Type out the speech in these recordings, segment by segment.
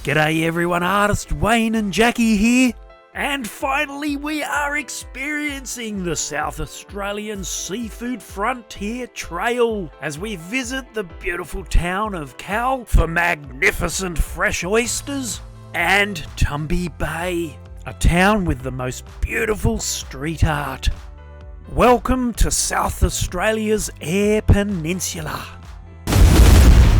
G'day everyone, Artist Wayne and Jacqui here. And finally we are experiencing the South Australian Seafood Frontier Trail as we visit the beautiful town of Cowell for magnificent fresh oysters and Tumby Bay, a town with the most beautiful street art. Welcome to South Australia's Eyre Peninsula.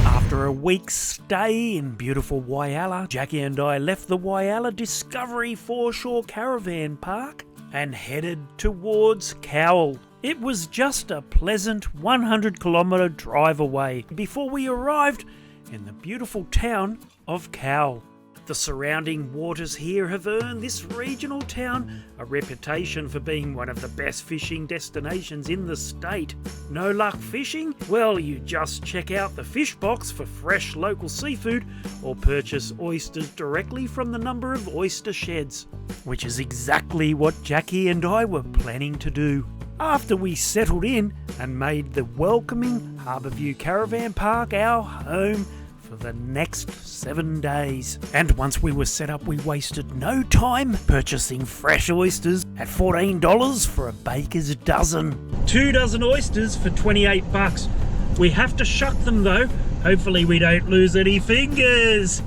After a week's stay in beautiful Whyalla, Jacqui and I left the Whyalla Discovery Foreshore Caravan Park and headed towards Cowell. It was just a pleasant 100-kilometre drive away before we arrived in the beautiful town of Cowell. The surrounding waters here have earned this regional town a reputation for being one of the best fishing destinations in the state. No luck fishing? Well, you just check out the fish box for fresh local seafood or purchase oysters directly from the number of oyster sheds, which is exactly what Jacqui and I were planning to do. After we settled in and made the welcoming Harbourview Caravan Park our home for the next 7 days. And once we were set up, we wasted no time purchasing fresh oysters at $14 for a baker's dozen. 2 dozen oysters for $28. We have to shuck them though. Hopefully we don't lose any fingers.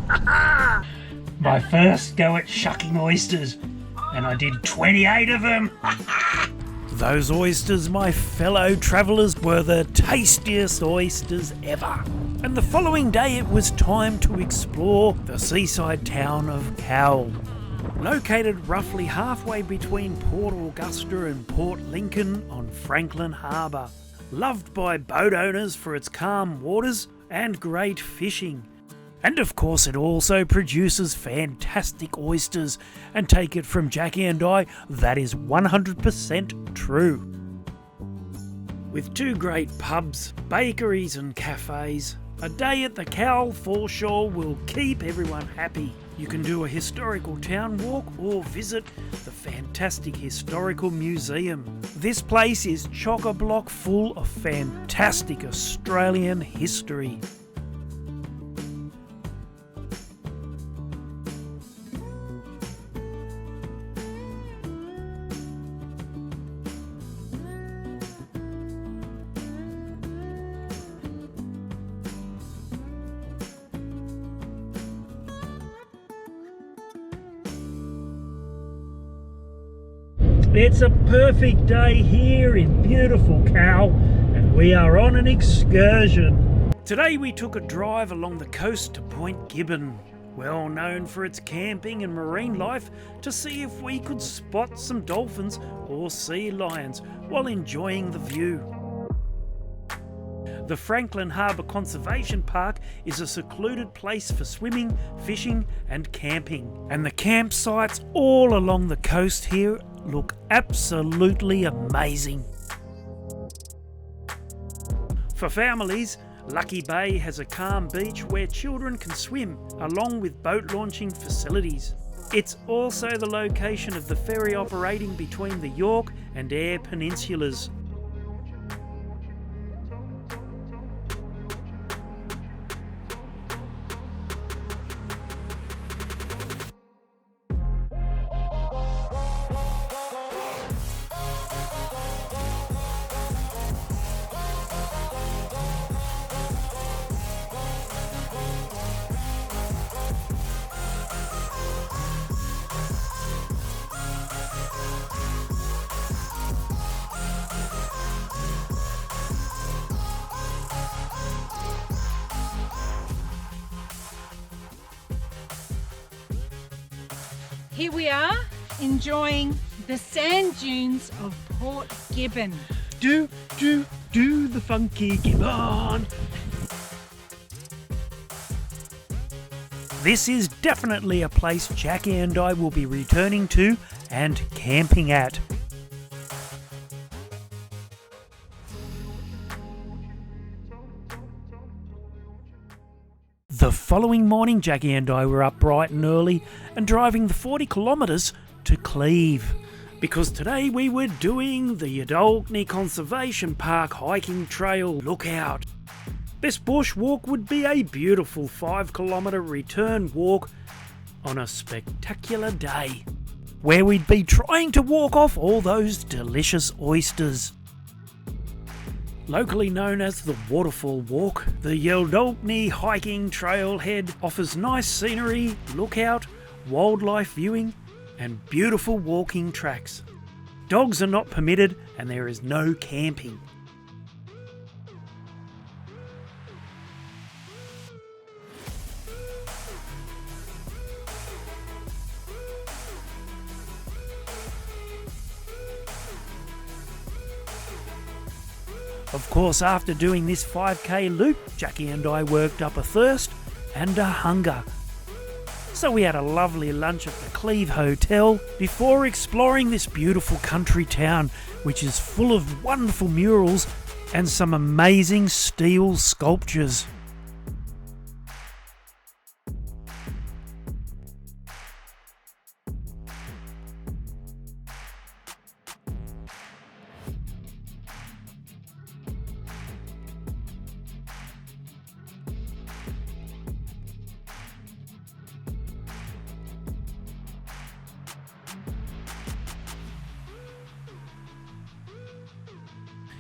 My first go at shucking oysters, and I did 28 of them. Those oysters, my fellow travellers, were the tastiest oysters ever. And the following day it was time to explore the seaside town of Cowell. Located roughly halfway between Port Augusta and Port Lincoln on Franklin Harbour. Loved by boat owners for its calm waters and great fishing. And of course it also produces fantastic oysters, and take it from Jacqui and I, that is 100% true. With 2 great pubs, bakeries and cafes, a day at the Cowell foreshore will keep everyone happy. You can do a historical town walk or visit the fantastic historical museum. This place is chock-a-block full of fantastic Australian history. It's a perfect day here in beautiful Cowell, and we are on an excursion. Today we took a drive along the coast to Point Gibbon, well known for its camping and marine life, to see if we could spot some dolphins or sea lions while enjoying the view. The Franklin Harbour Conservation Park is a secluded place for swimming, fishing and camping. And the campsites all along the coast here look absolutely amazing. For families, Lucky Bay has a calm beach where children can swim, along with boat launching facilities. It's also the location of the ferry operating between the York and Eyre Peninsulas. Here we are, enjoying the sand dunes of Port Gibbon. Do the funky Gibbon. This is definitely a place Jacqui and I will be returning to and camping at. The following morning, Jacqui and I were up bright and early and driving the 40 kilometres to Cleve, because today we were doing the Yadolkney Conservation Park hiking trail lookout. This bush walk would be a beautiful 5-kilometre return walk on a spectacular day, where we'd be trying to walk off all those delicious oysters. Locally known as the Waterfall Walk, the Yeldolpney hiking trailhead offers nice scenery, lookout, wildlife viewing, and beautiful walking tracks. Dogs are not permitted and there is no camping. Of course, after doing this 5k loop, Jacqui and I worked up a thirst and a hunger. So we had a lovely lunch at the Cleve Hotel before exploring this beautiful country town, which is full of wonderful murals and some amazing steel sculptures.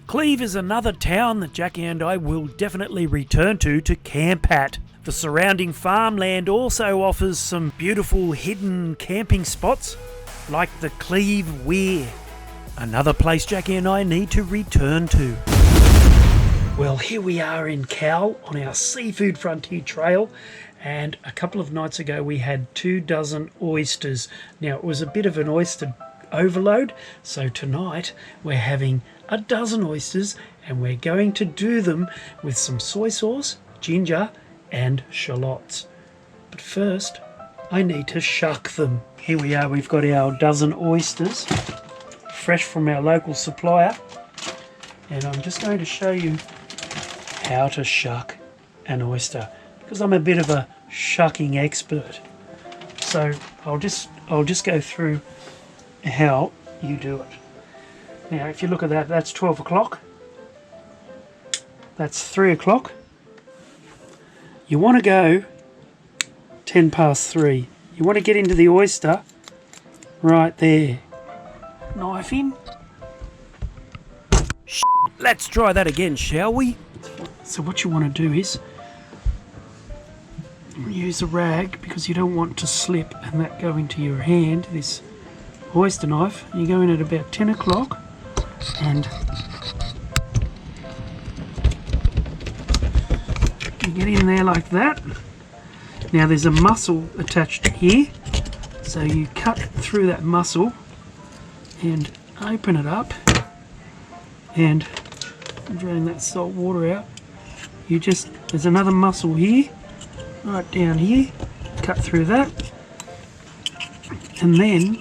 Cleve is another town that Jacqui and I will definitely return to camp at. The surrounding farmland also offers some beautiful hidden camping spots, like the Cleve Weir, another place Jacqui and I need to return to. Well, here we are in Cowell on our seafood frontier trail, and a couple of nights ago we had 24 oysters. Now, it was a bit of an oyster overload, so tonight we're having 12 oysters and we're going to do them with some soy sauce, ginger and shallots. But first I need to shuck them. Here we are, we've got our 12 oysters fresh from our local supplier, and I'm just going to show you how to shuck an oyster because I'm a bit of a shucking expert. So I'll just go through how you do it. Now, if you look at that, that's 12 o'clock. That's 3 o'clock. You want to go 10 past 3. You want to get into the oyster right there. Knife in. Let's try that again, shall we? So what you want to do is use a rag because you don't want to slip and that go into your hand, this oyster knife. You go in at about 10 o'clock and you get in there like that. Now there's a mussel attached here, so you cut through that mussel and open it up and drain that salt water out. There's another mussel here, right down here, cut through that, and then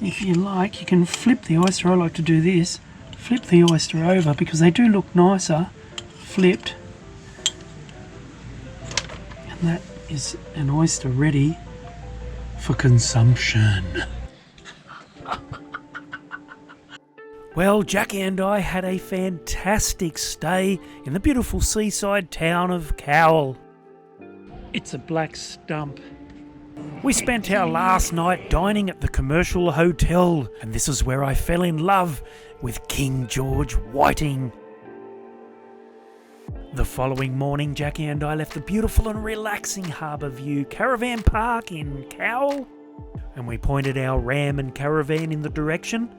if you like, you can flip the oyster. I like to do this. Flip the oyster over because they do look nicer flipped. And that is an oyster ready for consumption. Well, Jacqui and I had a fantastic stay in the beautiful seaside town of Cowell. It's a black stump. We spent our last night dining at the commercial hotel, and this is where I fell in love with King George Whiting. The following morning, Jacqui and I left the beautiful and relaxing Harbour View Caravan Park in Cowell, and we pointed our ram and caravan in the direction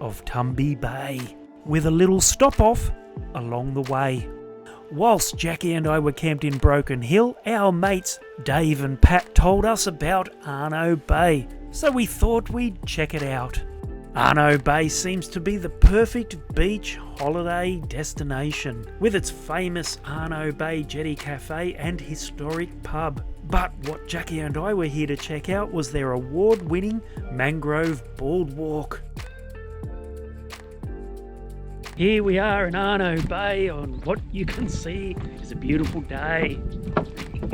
of Tumby Bay, with a little stop-off along the way. Whilst Jacqui and I were camped in Broken Hill, our mates Dave and Pat told us about Arno Bay, so we thought we'd check it out. Arno Bay seems to be the perfect beach holiday destination, with its famous Arno Bay Jetty Cafe and historic pub. But what Jacqui and I were here to check out was their award-winning mangrove boardwalk. Here we are in Arno Bay on what you can see is a beautiful day.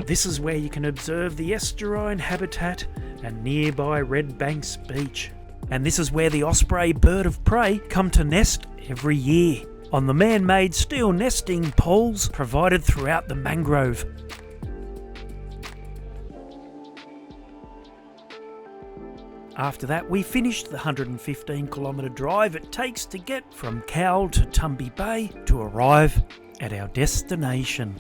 This is where you can observe the estuarine habitat and nearby Red Banks Beach. And this is where the osprey bird of prey come to nest every year, on the man-made steel nesting poles provided throughout the mangrove. After that, we finished the 115-kilometre drive it takes to get from Cowell to Tumby Bay to arrive at our destination.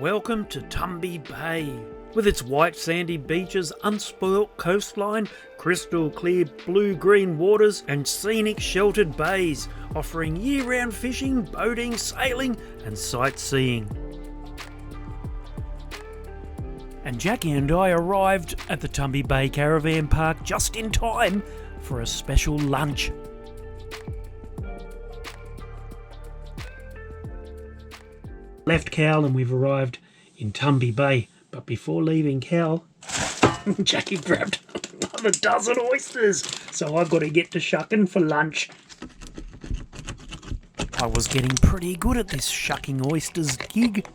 Welcome to Tumby Bay. With its white sandy beaches, unspoilt coastline, crystal clear blue-green waters and scenic sheltered bays, offering year-round fishing, boating, sailing and sightseeing. And Jacqui and I arrived at the Tumby Bay Caravan Park just in time for a special lunch. Left Cowell and we've arrived in Tumby Bay. But before leaving Cowell, Jacqui grabbed another dozen oysters, so I've got to get to shucking for lunch. I was getting pretty good at this shucking oysters gig.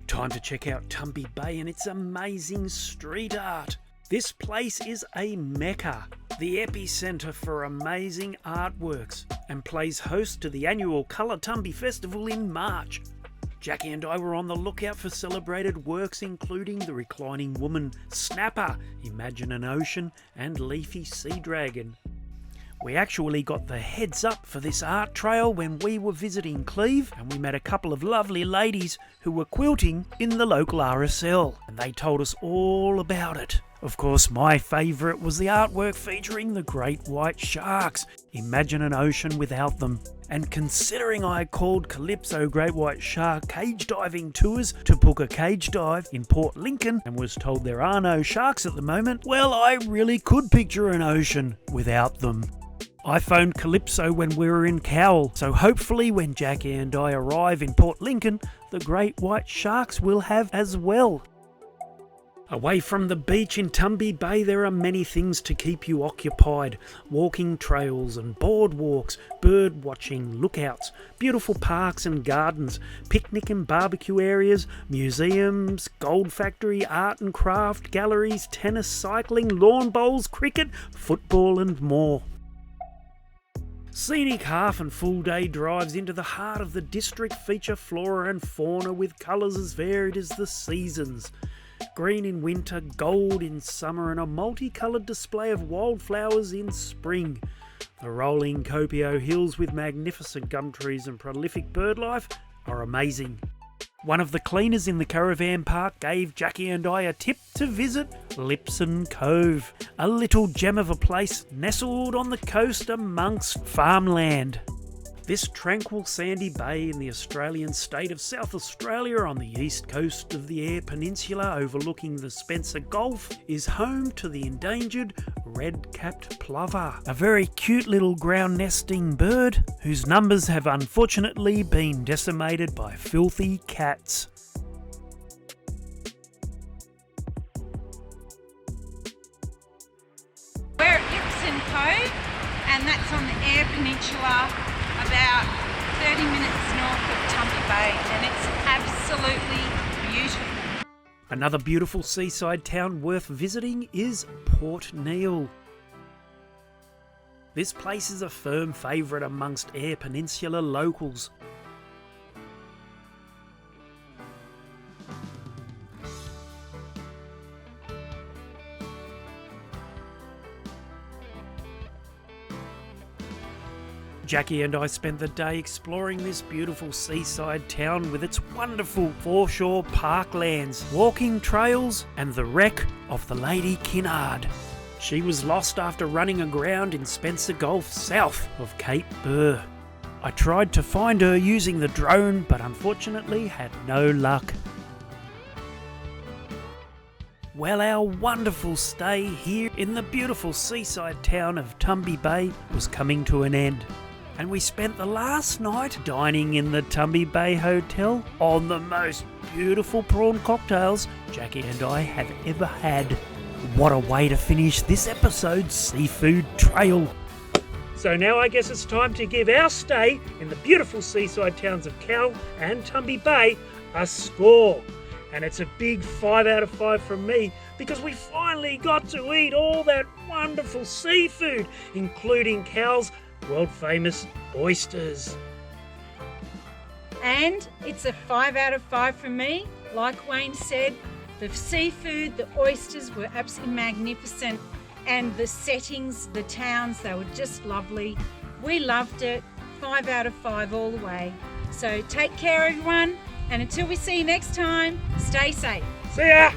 Time to check out Tumby Bay and its amazing street art. This place is a mecca, the epicentre for amazing artworks, and plays host to the annual Colour Tumby Festival in March. Jacqui and I were on the lookout for celebrated works including The Reclining Woman, Snapper, Imagine an Ocean and Leafy Sea Dragon. We actually got the heads up for this art trail when we were visiting Cleve, and we met a couple of lovely ladies who were quilting in the local RSL, and they told us all about it. Of course, my favourite was the artwork featuring the great white sharks. Imagine an ocean without them. And considering I called Calypso Great White Shark Cage Diving Tours to book a cage dive in Port Lincoln and was told there are no sharks at the moment, well, I really could picture an ocean without them. I phoned Calypso when we were in Cowell, so hopefully when Jacqui and I arrive in Port Lincoln, the great white sharks will have as well. Away from the beach in Tumby Bay, there are many things to keep you occupied. Walking trails and boardwalks, bird watching, lookouts, beautiful parks and gardens, picnic and barbecue areas, museums, gold factory, art and craft, galleries, tennis, cycling, lawn bowls, cricket, football and more. Scenic half and full day drives into the heart of the district feature flora and fauna with colours as varied as the seasons. Green in winter, gold in summer and a multicoloured display of wildflowers in spring. The rolling Copio hills with magnificent gum trees and prolific birdlife are amazing. One of the cleaners in the caravan park gave Jacqui and I a tip to visit Lipson Cove, a little gem of a place nestled on the coast amongst farmland. This tranquil sandy bay in the Australian state of South Australia on the east coast of the Eyre Peninsula overlooking the Spencer Gulf is home to the endangered red-capped plover, a very cute little ground nesting bird whose numbers have unfortunately been decimated by filthy cats. We're at Lipson Cove, and that's on the Eyre Peninsula, about 30 minutes north of Tumby Bay, and it's absolutely beautiful. Another beautiful seaside town worth visiting is Port Neill. This place is a firm favourite amongst Eyre Peninsula locals. Jacqui and I spent the day exploring this beautiful seaside town with its wonderful foreshore parklands, walking trails and the wreck of the Lady Kinnard. She was lost after running aground in Spencer Gulf south of Cape Burr. I tried to find her using the drone but unfortunately had no luck. Well, our wonderful stay here in the beautiful seaside town of Tumby Bay was coming to an end. And we spent the last night dining in the Tumby Bay Hotel on the most beautiful prawn cocktails Jacqui and I have ever had. What a way to finish this episode's seafood trail. So now I guess it's time to give our stay in the beautiful seaside towns of Cowell and Tumby Bay a score. And it's a big 5 out of 5 from me because we finally got to eat all that wonderful seafood, including Cowell's world famous oysters. And it's a 5 out of 5 from me. Like Wayne said, the seafood, the oysters were absolutely magnificent, and the settings, the towns, they were just lovely. We loved it. 5 out of 5 all the way. So take care, everyone, and until we see you next time, stay safe. See ya!